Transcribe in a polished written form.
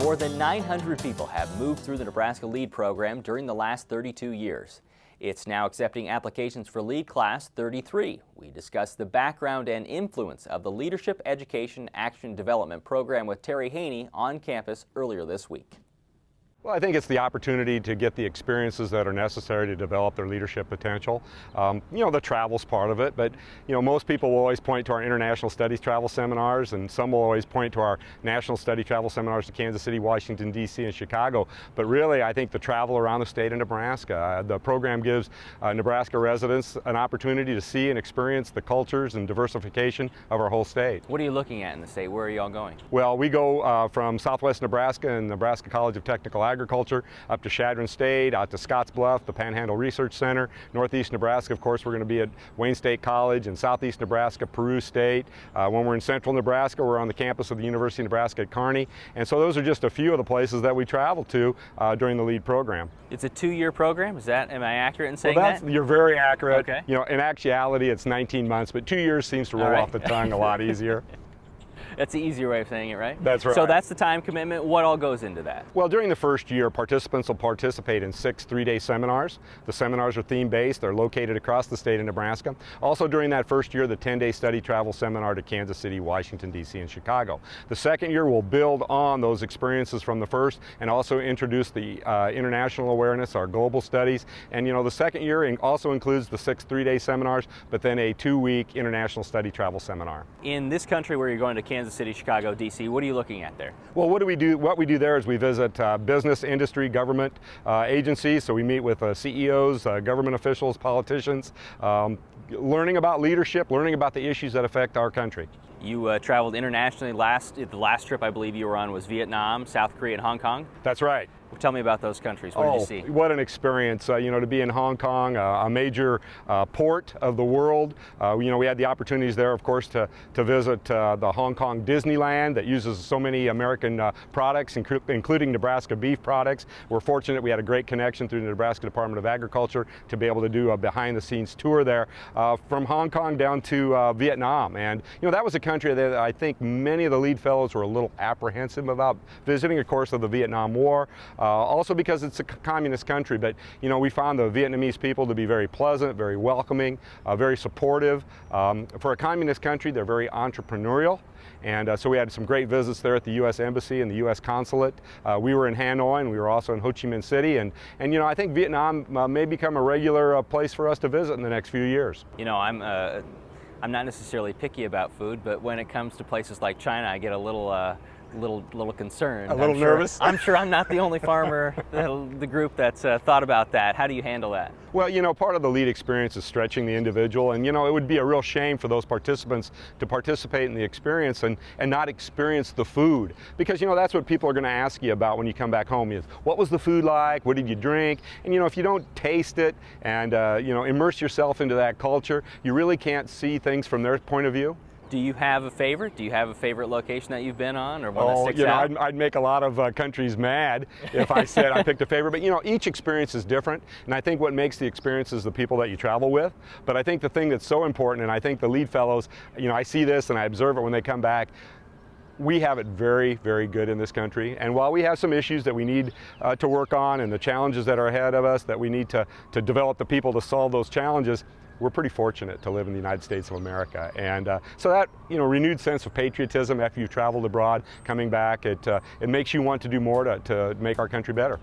More than 900 people have moved through the Nebraska LEAD program during the last 32 years. It's now accepting applications for LEAD Class 33. We discussed the background and influence of the Leadership Education Action Development Program with Terry Hejny on campus earlier this week. Well, I think it's the opportunity to get the experiences that are necessary to develop their leadership potential. The travel's part of it, but most people will always point to our international studies travel seminars, and some will always point to our national study travel seminars to Kansas City, Washington, D.C., and Chicago. But really, I think the travel around the state of Nebraska. The program gives Nebraska residents an opportunity to see and experience the cultures and diversification of our whole state. What are you looking at in the state? Where are you all going? Well, we go from Southwest Nebraska and Nebraska College of Technical Agriculture up to Chadron State, out to Scottsbluff, the Panhandle Research Center, Northeast Nebraska. Of course, we're going to be at Wayne State College, and Southeast Nebraska, Peru State. When we're in Central Nebraska, we're on the campus of the University of Nebraska at Kearney. And so those are just a few of the places that we travel to during the LEAD program. It's a 2-year program. Am I accurate in saying that? You're very accurate. Okay. In actuality, it's 19 months, but 2 years seems to roll off the tongue a lot easier. That's the easier way of saying it, right? That's right. So that's the time commitment. What all goes into that? Well, during the first year, participants will participate in 6 3-day seminars. The seminars are theme-based. They're located across the state of Nebraska. Also during that first year, the 10-day study travel seminar to Kansas City, Washington, D.C., and Chicago. The second year will build on those experiences from the first and also introduce the international awareness, our global studies. And the second year also includes the 6 3-day seminars, but then a 2-week international study travel seminar. In this country where you're going to Kansas City, Chicago, D.C., what are you looking at there? Well, what we do there is we visit business, industry, government agencies. So we meet with CEOs, government officials, politicians, learning about leadership, learning about the issues that affect our country. You traveled internationally. The last trip I believe you were on was Vietnam, South Korea, and Hong Kong. That's right. Tell me about those countries. What did you see? What an experience, to be in Hong Kong, a major port of the world. We had the opportunities there, of course, to visit the Hong Kong Disneyland that uses so many American products, including Nebraska beef products. We're fortunate we had a great connection through the Nebraska Department of Agriculture to be able to do a behind-the-scenes tour there from Hong Kong down to Vietnam. And, that was a country that I think many of the LEAD fellows were a little apprehensive about visiting, of course, of the Vietnam War. Also because it's a communist country, but we found the Vietnamese people to be very pleasant, very welcoming, very supportive. For a communist country, they're very entrepreneurial. And so we had some great visits there at the U.S. Embassy and the U.S. Consulate. We were in Hanoi, and we were also in Ho Chi Minh City. And I think Vietnam may become a regular place for us to visit in the next few years. I'm not necessarily picky about food, but when it comes to places like China, I get a little concerned. A little nervous? I'm sure I'm not the only farmer, the group that's thought about that. How do you handle that? Well, part of the LEAD experience is stretching the individual, and it would be a real shame for those participants to participate in the experience and not experience the food, because that's what people are going to ask you about when you come back home is, what was the food like, what did you drink? And if you don't taste it and immerse yourself into that culture, you really can't see things from their point of view. Do you have a favorite? Do you have a favorite location that you've been on, or one that sticks out? I'd make a lot of countries mad if I said I picked a favorite. But each experience is different, and I think what makes the experience is the people that you travel with. But I think the thing that's so important, and I think the LEAD fellows, I see this and I observe it when they come back. We have it very, very good in this country, and while we have some issues that we need to work on and the challenges that are ahead of us that we need to develop the people to solve those challenges, we're pretty fortunate to live in the United States of America. And so that renewed sense of patriotism after you've traveled abroad, coming back, it makes you want to do more to make our country better.